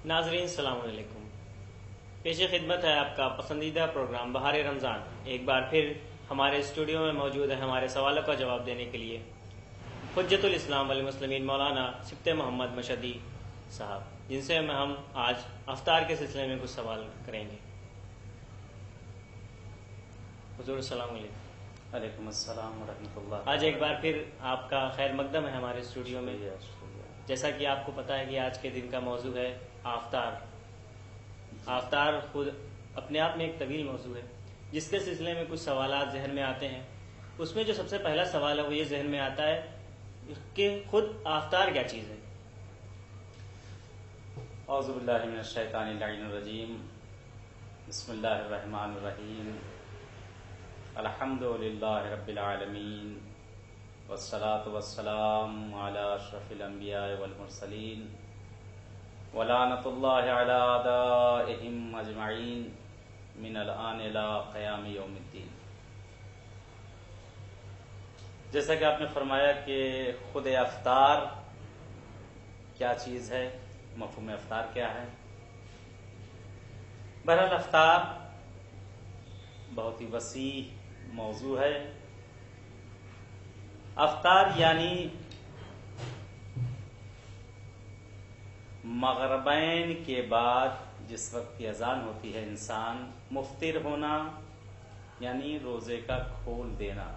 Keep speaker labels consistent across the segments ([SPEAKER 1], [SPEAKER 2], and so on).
[SPEAKER 1] ناظرین السلام علیکم۔ پیش خدمت ہے آپ کا پسندیدہ پروگرام بہار رمضان۔ ایک بار پھر ہمارے اسٹوڈیو میں موجود ہے ہمارے سوالوں کا جواب دینے کے لیے حجت الاسلام والمسلمین مولانا سبط محمد مشہدی صاحب، جن سے ہم آج افطار کے سلسلے میں کچھ سوال کریں گے۔ حضور السلام علیکم۔
[SPEAKER 2] وعلیکم السلام ورحمۃ اللہ۔
[SPEAKER 1] آج ایک بار پھر آپ کا خیر مقدم ہے ہمارے اسٹوڈیو میں۔ جیسا کہ آپ کو پتہ ہے کہ آج کے دن کا موضوع ہے آفتار۔ آفتار خود اپنے آپ میں ایک طویل موضوع ہے، جس کے سلسلے میں کچھ سوالات ذہن میں آتے ہیں۔ اس میں جو سب سے پہلا سوال ہے وہ یہ ذہن میں آتا ہے کہ خود آفتار کیا چیز ہے؟
[SPEAKER 2] اعوذ باللہ من الشیطان اللعین الرجیم، بسم اللہ الرحمن الرحیم، الحمد للہ رب العالمین، والصلاة والسلام علی اشرف الانبیاء والمرسلین، ولعنۃ اللہ علی اعدائہم اجمعین من الآن الی قیام یوم الدین۔ جیسا کہ آپ نے فرمایا کہ خود افطار کیا چیز ہے، مفہوم افطار کیا ہے۔ بہرحال افطار بہت ہی وسیع موضوع ہے۔ افطار یعنی مغربین کے بعد جس وقت کی اذان ہوتی ہے انسان مفطر ہونا، یعنی روزے کا کھول دینا۔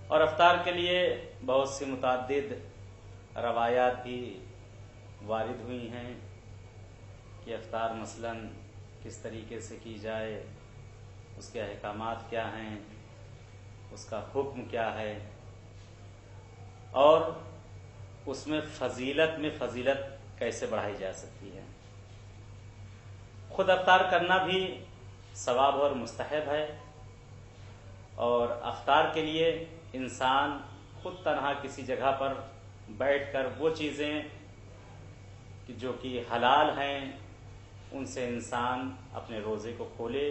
[SPEAKER 2] اور افطار کے لیے بہت سی متعدد روایات بھی وارد ہوئی ہیں کہ افطار مثلاً کس طریقے سے کی جائے، اس کے احکامات کیا ہیں، اس کا حکم کیا ہے، اور اس میں فضیلت کیسے بڑھائی جا سکتی ہے۔ خود افطار کرنا بھی ثواب اور مستحب ہے، اور افطار کے لیے انسان خود تنہا کسی جگہ پر بیٹھ کر وہ چیزیں جو کہ حلال ہیں ان سے انسان اپنے روزے کو کھولے